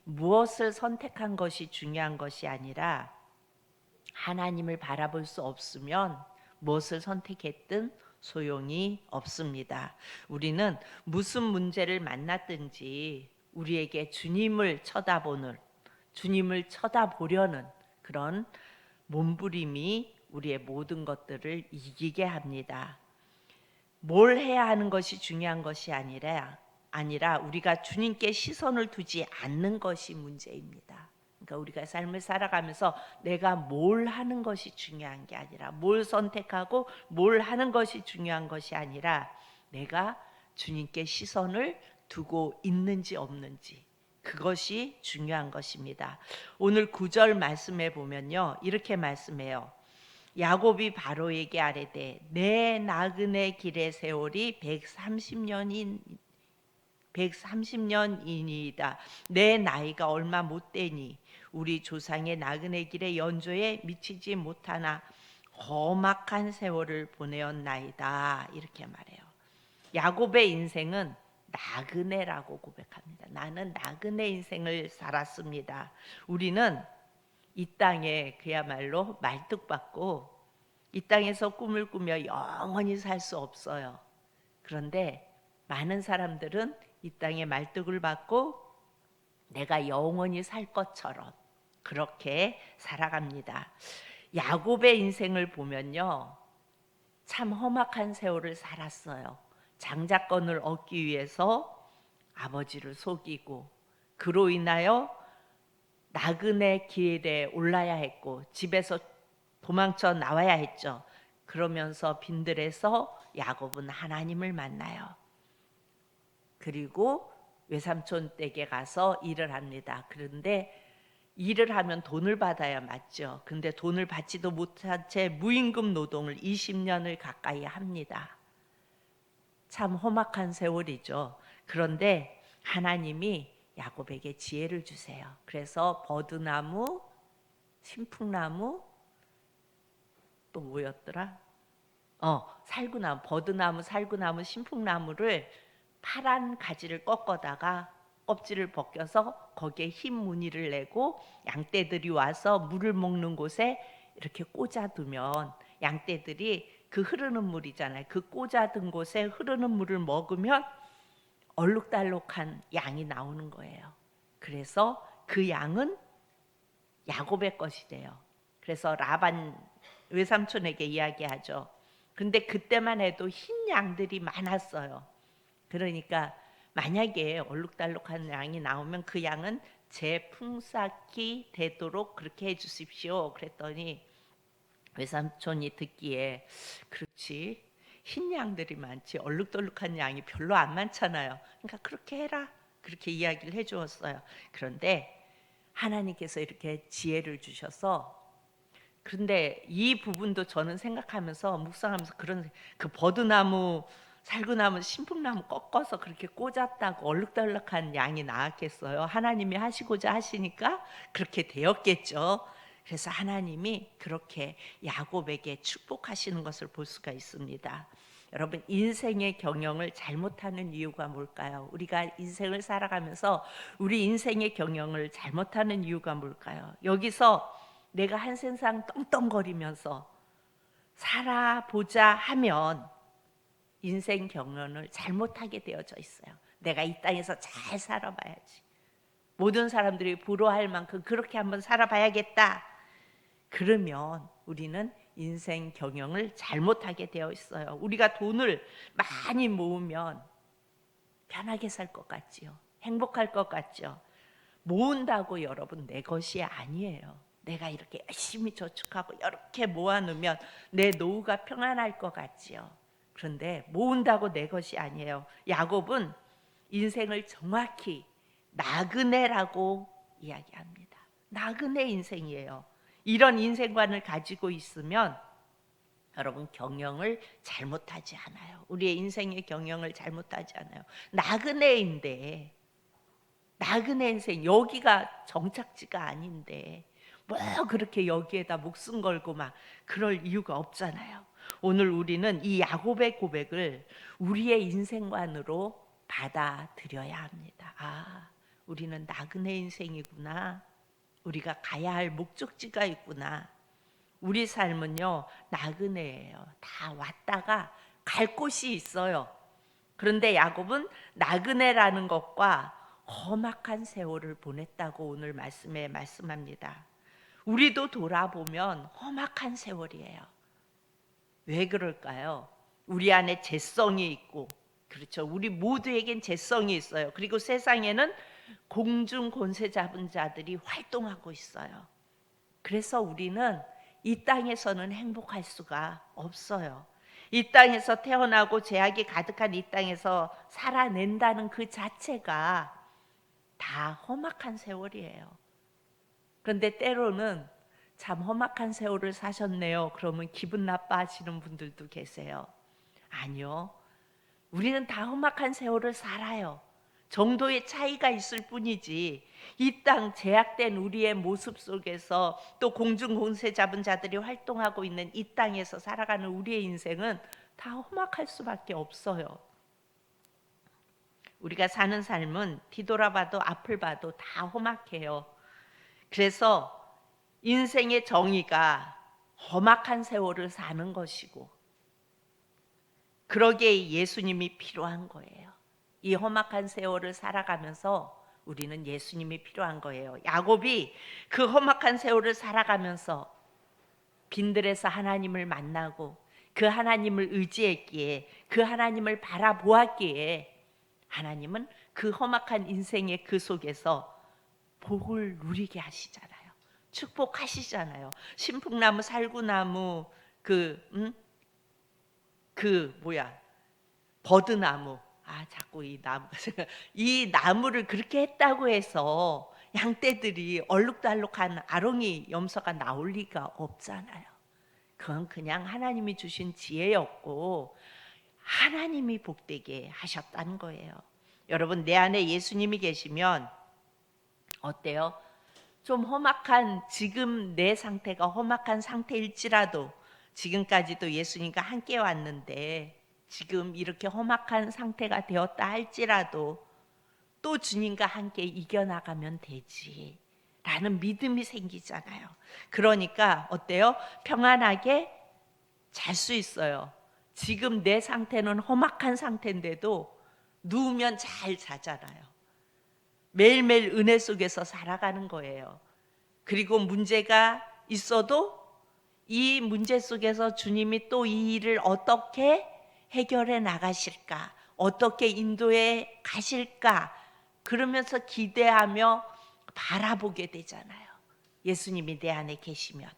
무엇을 선택한 것이 중요한 것이 아니라 하나님을 바라볼 수 없으면 무엇을 선택했든 소용이 없습니다. 우리는 무슨 문제를 만났든지 우리에게 주님을 쳐다보려는 그런 몸부림이 우리의 모든 것들을 이기게 합니다. 뭘 해야 하는 것이 중요한 것이 아니라 우리가 주님께 시선을 두지 않는 것이 문제입니다. 그러니까 우리가 삶을 살아가면서 내가 뭘 하는 것이 중요한 게 아니라, 뭘 선택하고 뭘 하는 것이 중요한 것이 아니라 내가 주님께 시선을 두고 있는지 없는지, 그것이 중요한 것입니다. 오늘 9절 말씀에 보면요, 이렇게 말씀해요. 야곱이 바로에게 아뢰되 내 나그네 길의 세월이 130년이니이다. 내 나이가 얼마 못 되니 우리 조상의 나그네 길의 연조에 미치지 못하나 험악한 세월을 보내었나이다. 이렇게 말해요. 야곱의 인생은 나그네라고 고백합니다. 나는 나그네 인생을 살았습니다. 우리는 이 땅에 그야말로 말뚝박고 이 땅에서 꿈을 꾸며 영원히 살 수 없어요. 그런데 많은 사람들은 이 땅에 말뚝을 받고 내가 영원히 살 것처럼 그렇게 살아갑니다. 야곱의 인생을 보면요, 참 험악한 세월을 살았어요. 장자권을 얻기 위해서 아버지를 속이고, 그로 인하여 나그네 길에 올라야 했고 집에서 도망쳐 나와야 했죠. 그러면서 빈들에서 야곱은 하나님을 만나요. 그리고 외삼촌 댁에 가서 일을 합니다. 그런데 일을 하면 돈을 받아야 맞죠. 근데 돈을 받지도 못한 채 무임금 노동을 20년을 가까이 합니다. 참 험악한 세월이죠. 그런데 하나님이 야곱에게 지혜를 주세요. 그래서 버드나무, 신풍나무, 또 뭐였더라? 살구나무, 버드나무, 살구나무, 신풍나무를 파란 가지를 꺾어다가 껍질을 벗겨서 거기에 흰 무늬를 내고 양떼들이 와서 물을 먹는 곳에 이렇게 꽂아두면 양떼들이 그 흐르는 물이잖아요. 그 꽂아둔 곳에 흐르는 물을 먹으면 얼룩달룩한 양이 나오는 거예요. 그래서 그 양은 야곱의 것이 돼요. 그래서 라반 외삼촌에게 이야기하죠. 근데 그때만 해도 흰 양들이 많았어요. 그러니까 만약에 얼룩달룩한 양이 나오면 그 양은 제 품삯이 되도록 그렇게 해주십시오. 그랬더니 외삼촌이 듣기에 그렇지, 흰 양들이 많지 얼룩덜룩한 양이 별로 안 많잖아요. 그러니까 그렇게 해라, 그렇게 이야기를 해주었어요. 그런데 하나님께서 이렇게 지혜를 주셔서, 그런데 이 부분도 저는 생각하면서 묵상하면서 그런, 그 버드나무, 살구나무, 신풍나무 꺾어서 그렇게 꽂았다고 얼룩덜룩한 양이 나왔겠어요? 하나님이 하시고자 하시니까 그렇게 되었겠죠. 그래서 하나님이 그렇게 야곱에게 축복하시는 것을 볼 수가 있습니다. 여러분, 인생의 경영을 잘못하는 이유가 뭘까요? 우리가 인생을 살아가면서 우리 인생의 경영을 잘못하는 이유가 뭘까요? 여기서 내가 한 세상 떵떵거리면서 살아보자 하면 인생 경영을 잘못하게 되어져 있어요. 내가 이 땅에서 잘 살아봐야지, 모든 사람들이 부러워할 만큼 그렇게 한번 살아봐야겠다. 그러면 우리는 인생 경영을 잘못하게 되어 있어요. 우리가 돈을 많이 모으면 편하게 살 것 같지요. 행복할 것 같죠. 모은다고 여러분 내 것이 아니에요. 내가 이렇게 열심히 저축하고 이렇게 모아놓으면 내 노후가 평안할 것 같지요. 그런데 모은다고 내 것이 아니에요. 야곱은 인생을 정확히 나그네라고 이야기합니다. 나그네 인생이에요. 이런 인생관을 가지고 있으면 여러분 경영을 잘못하지 않아요. 우리의 인생의 경영을 잘못하지 않아요. 나그네인데, 나그네 인생, 여기가 정착지가 아닌데 뭐 그렇게 여기에다 목숨 걸고 막 그럴 이유가 없잖아요. 오늘 우리는 이 야곱의 고백을 우리의 인생관으로 받아들여야 합니다. 우리는 나그네 인생이구나. 우리가 가야 할 목적지가 있구나. 우리 삶은요, 나그네예요. 다 왔다가 갈 곳이 있어요. 그런데 야곱은 나그네라는 것과 험악한 세월을 보냈다고 오늘 말씀에 말씀합니다. 우리도 돌아보면 험악한 세월이에요. 왜 그럴까요? 우리 안에 재성이 있고, 그렇죠. 우리 모두에겐 재성이 있어요. 그리고 세상에는 공중 권세 잡은 자들이 활동하고 있어요. 그래서 우리는 이 땅에서는 행복할 수가 없어요. 이 땅에서 태어나고 죄악이 가득한 이 땅에서 살아낸다는 그 자체가 다 험악한 세월이에요. 그런데 때로는 참 험악한 세월을 사셨네요. 그러면 기분 나빠하시는 분들도 계세요. 아니요. 우리는 다 험악한 세월을 살아요. 정도의 차이가 있을 뿐이지 이 땅 제약된 우리의 모습 속에서 또 공중 권세 잡은 자들이 활동하고 있는 이 땅에서 살아가는 우리의 인생은 다 험악할 수밖에 없어요. 우리가 사는 삶은 뒤돌아봐도 앞을 봐도 다 험악해요. 그래서 인생의 정의가 험악한 세월을 사는 것이고 그러기에 예수님이 필요한 거예요. 이 험악한 세월을 살아가면서 우리는 예수님이 필요한 거예요. 야곱이 그 험악한 세월을 살아가면서 빈들에서 하나님을 만나고 그 하나님을 의지했기에 그 하나님을 바라보았기에 하나님은 그 험악한 인생의 그 속에서 복을 누리게 하시잖아요. 축복하시잖아요. 신풍나무, 살구나무, 버드나무. 자꾸 이 나무가 이 나무를 그렇게 했다고 해서 양떼들이 얼룩달룩한 아롱이 염소가 나올 리가 없잖아요. 그건 그냥 하나님이 주신 지혜였고 하나님이 복되게 하셨다는 거예요. 여러분, 내 안에 예수님이 계시면 어때요? 좀 험악한, 지금 내 상태가 험악한 상태일지라도 지금까지도 예수님과 함께 왔는데 지금 이렇게 험악한 상태가 되었다 할지라도 또 주님과 함께 이겨나가면 되지 라는 믿음이 생기잖아요. 그러니까 어때요? 평안하게 잘 수 있어요. 지금 내 상태는 험악한 상태인데도 누우면 잘 자잖아요. 매일매일 은혜 속에서 살아가는 거예요. 그리고 문제가 있어도 이 문제 속에서 주님이 또 이 일을 어떻게 해결해 나가실까? 어떻게 인도해 가실까? 그러면서 기대하며 바라보게 되잖아요. 예수님이 내 안에 계시면.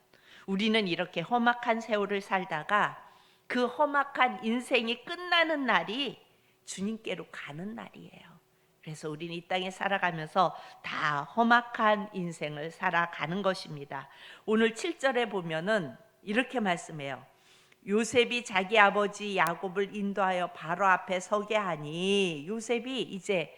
우리는 이렇게 험악한 세월을 살다가 그 험악한 인생이 끝나는 날이 주님께로 가는 날이에요. 그래서 우리는 이 땅에 살아가면서 다 험악한 인생을 살아가는 것입니다. 오늘 7절에 보면은 이렇게 말씀해요. 요셉이 자기 아버지 야곱을 인도하여 바로 앞에 서게 하니, 요셉이 이제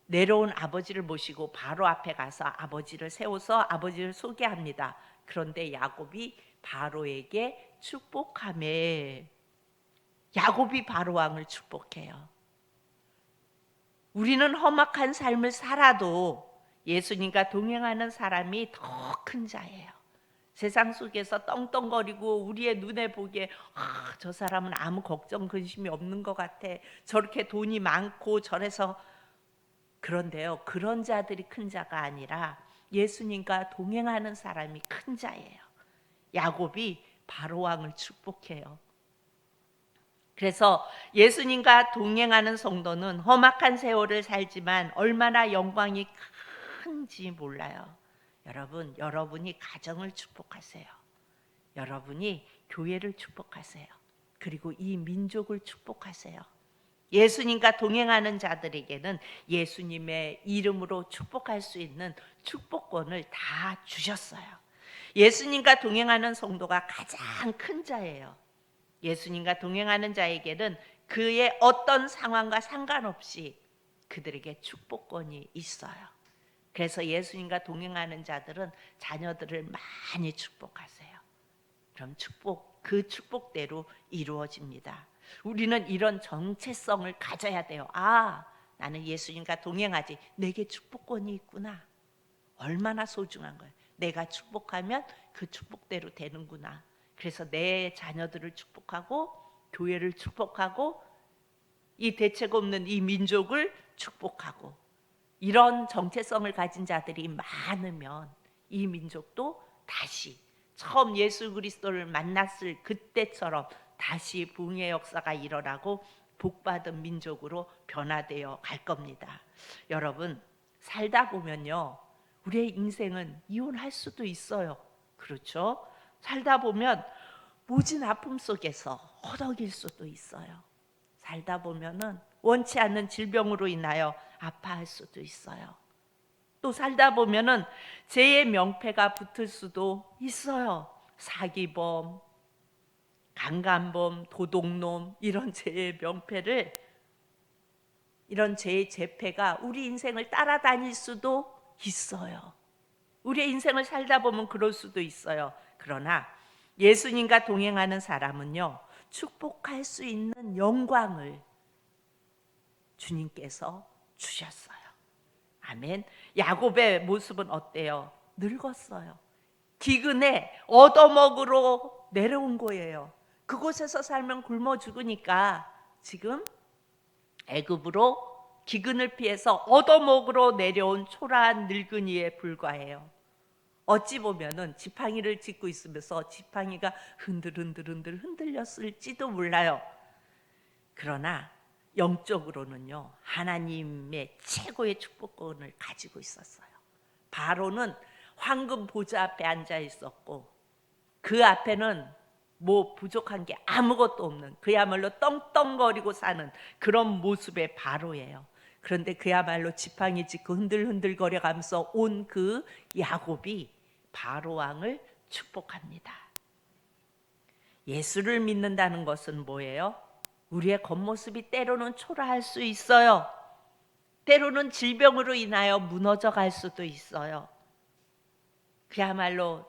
내려온 아버지를 모시고 바로 앞에 가서 아버지를 세워서 아버지를 소개합니다. 그런데 야곱이 바로에게 축복하며, 야곱이 바로 왕을 축복해요. 우리는 험악한 삶을 살아도 예수님과 동행하는 사람이 더 큰 자예요. 세상 속에서 떵떵거리고 우리의 눈에 보기에 저 사람은 아무 걱정 근심이 없는 것 같아, 저렇게 돈이 많고 저래서, 그런데요, 그런 자들이 큰 자가 아니라 예수님과 동행하는 사람이 큰 자예요. 야곱이 바로 왕을 축복해요. 그래서 예수님과 동행하는 성도는 험악한 세월을 살지만 얼마나 영광이 큰지 몰라요. 여러분, 여러분이 가정을 축복하세요. 여러분이 교회를 축복하세요. 그리고 이 민족을 축복하세요. 예수님과 동행하는 자들에게는 예수님의 이름으로 축복할 수 있는 축복권을 다 주셨어요. 예수님과 동행하는 성도가 가장 큰 자예요. 예수님과 동행하는 자에게는 그의 어떤 상황과 상관없이 그들에게 축복권이 있어요. 그래서 예수님과 동행하는 자들은 자녀들을 많이 축복하세요. 그럼 그 축복대로 이루어집니다. 우리는 이런 정체성을 가져야 돼요. 나는 예수님과 동행하지. 내게 축복권이 있구나. 얼마나 소중한 거예요. 내가 축복하면 그 축복대로 되는구나. 그래서 내 자녀들을 축복하고 교회를 축복하고 이 대책 없는 이 민족을 축복하고 이런 정체성을 가진 자들이 많으면 이 민족도 다시 처음 예수 그리스도를 만났을 그때처럼 다시 부흥의 역사가 일어나고 복받은 민족으로 변화되어 갈 겁니다. 여러분, 살다 보면요, 우리의 인생은 이혼할 수도 있어요. 그렇죠? 살다 보면 모진 아픔 속에서 허덕일 수도 있어요. 살다 보면은 원치 않는 질병으로 인하여 아파할 수도 있어요. 또 살다 보면은 죄의 명패가 붙을 수도 있어요. 사기범, 강간범, 도둑놈 이런 죄의 명패를 이런 죄의 재패가 우리 인생을 따라다닐 수도 있어요. 우리의 인생을 살다 보면 그럴 수도 있어요. 그러나 예수님과 동행하는 사람은요, 축복할 수 있는 영광을 주님께서 주셨어요. 아멘. 야곱의 모습은 어때요? 늙었어요. 기근에 얻어먹으러 내려온 거예요. 그곳에서 살면 굶어 죽으니까 지금 애굽으로 기근을 피해서 얻어먹으러 내려온 초라한 늙은이에 불과해요. 어찌 보면은 지팡이를 짚고 있으면서 지팡이가 흔들흔들 흔들렸을지도 몰라요. 그러나 영적으로는요, 하나님의 최고의 축복권을 가지고 있었어요. 바로는 황금 보좌 앞에 앉아 있었고 그 앞에는 뭐 부족한 게 아무것도 없는, 그야말로 떵떵거리고 사는 그런 모습의 바로예요. 그런데 그야말로 지팡이 짚고 흔들흔들거려 가면서 온 그 야곱이 바로 왕을 축복합니다. 예수를 믿는다는 것은 뭐예요? 우리의 겉모습이 때로는 초라할 수 있어요. 때로는 질병으로 인하여 무너져 갈 수도 있어요. 그야말로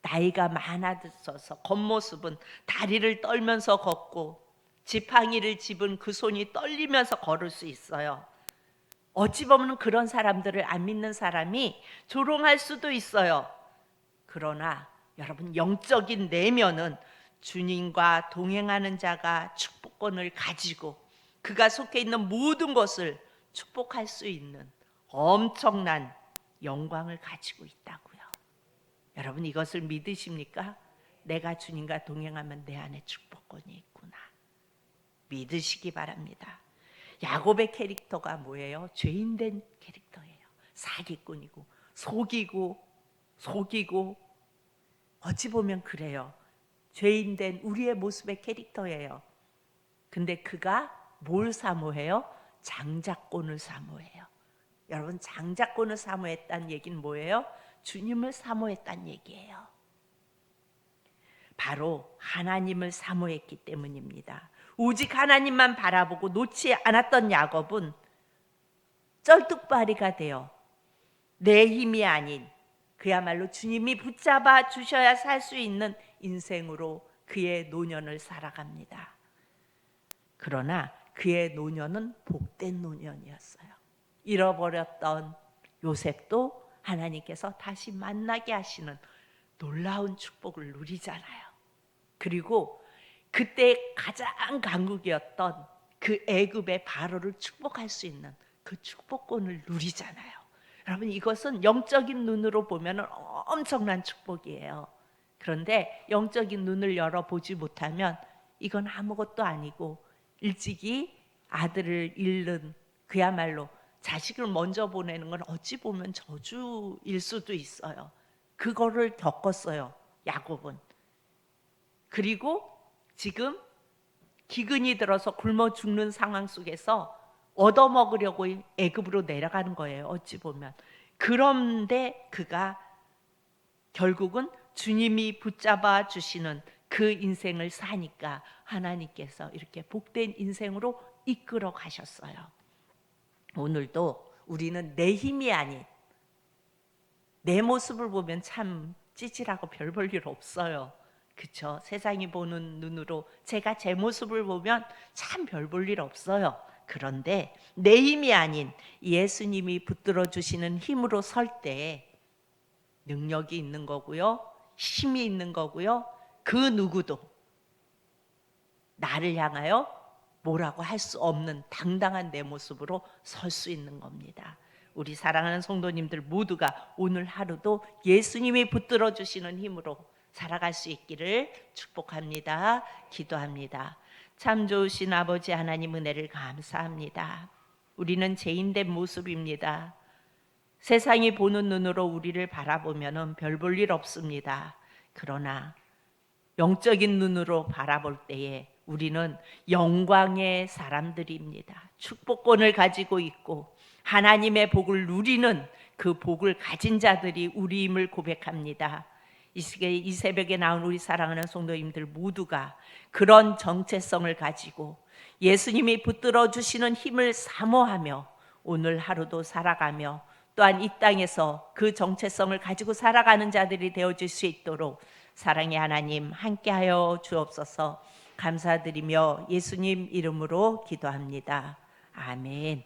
나이가 많아져서 겉모습은 다리를 떨면서 걷고 지팡이를 집은 그 손이 떨리면서 걸을 수 있어요. 어찌 보면 그런 사람들을 안 믿는 사람이 조롱할 수도 있어요. 그러나 여러분, 영적인 내면은 주님과 동행하는 자가 축복권을 가지고 그가 속해 있는 모든 것을 축복할 수 있는 엄청난 영광을 가지고 있다고요. 여러분, 이것을 믿으십니까? 내가 주님과 동행하면 내 안에 축복권이 있구나. 믿으시기 바랍니다. 야곱의 캐릭터가 뭐예요? 죄인된 캐릭터예요. 사기꾼이고 속이고 어찌 보면 그래요. 죄인된 우리의 모습의 캐릭터예요. 근데 그가 뭘 사모해요? 장자권을 사모해요. 여러분, 장자권을 사모했다는 얘기는 뭐예요? 주님을 사모했다는 얘기예요. 바로 하나님을 사모했기 때문입니다. 오직 하나님만 바라보고 놓지 않았던 야곱은 쩔뚝발이가 되어 내 힘이 아닌 그야말로 주님이 붙잡아 주셔야 살 수 있는 인생으로 그의 노년을 살아갑니다. 그러나 그의 노년은 복된 노년이었어요. 잃어버렸던 요셉도 하나님께서 다시 만나게 하시는 놀라운 축복을 누리잖아요. 그리고 그때 가장 강국이었던 그 애굽의 바로를 축복할 수 있는 그 축복권을 누리잖아요. 여러분, 이것은 영적인 눈으로 보면 엄청난 축복이에요. 그런데 영적인 눈을 열어보지 못하면 이건 아무것도 아니고 일찍이 아들을 잃는, 그야말로 자식을 먼저 보내는 건 어찌 보면 저주일 수도 있어요. 그거를 겪었어요, 야곱은. 그리고 지금 기근이 들어서 굶어 죽는 상황 속에서 얻어먹으려고 애굽으로 내려가는 거예요, 어찌 보면. 그런데 그가 결국은 주님이 붙잡아 주시는 그 인생을 사니까 하나님께서 이렇게 복된 인생으로 이끌어 가셨어요. 오늘도 우리는 내 힘이 아닌, 내 모습을 보면 참 찌질하고 별 볼 일 없어요. 그렇죠? 세상이 보는 눈으로 제가 제 모습을 보면 참 별 볼 일 없어요. 그런데 내 힘이 아닌 예수님이 붙들어 주시는 힘으로 설 때 능력이 있는 거고요. 힘이 있는 거고요. 그 누구도 나를 향하여 뭐라고 할 수 없는 당당한 내 모습으로 설 수 있는 겁니다. 우리 사랑하는 성도님들 모두가 오늘 하루도 예수님이 붙들어 주시는 힘으로 살아갈 수 있기를 축복합니다. 기도합니다. 참 좋으신 아버지 하나님 은혜를 감사합니다. 우리는 죄인된 모습입니다. 세상이 보는 눈으로 우리를 바라보면 별 볼 일 없습니다. 그러나 영적인 눈으로 바라볼 때에 우리는 영광의 사람들입니다. 축복권을 가지고 있고 하나님의 복을 누리는 그 복을 가진 자들이 우리임을 고백합니다. 이 새벽에 나온 우리 사랑하는 성도님들 모두가 그런 정체성을 가지고 예수님이 붙들어 주시는 힘을 사모하며 오늘 하루도 살아가며 또한 이 땅에서 그 정체성을 가지고 살아가는 자들이 되어줄 수 있도록 사랑의 하나님 함께하여 주옵소서. 감사드리며 예수님 이름으로 기도합니다. 아멘.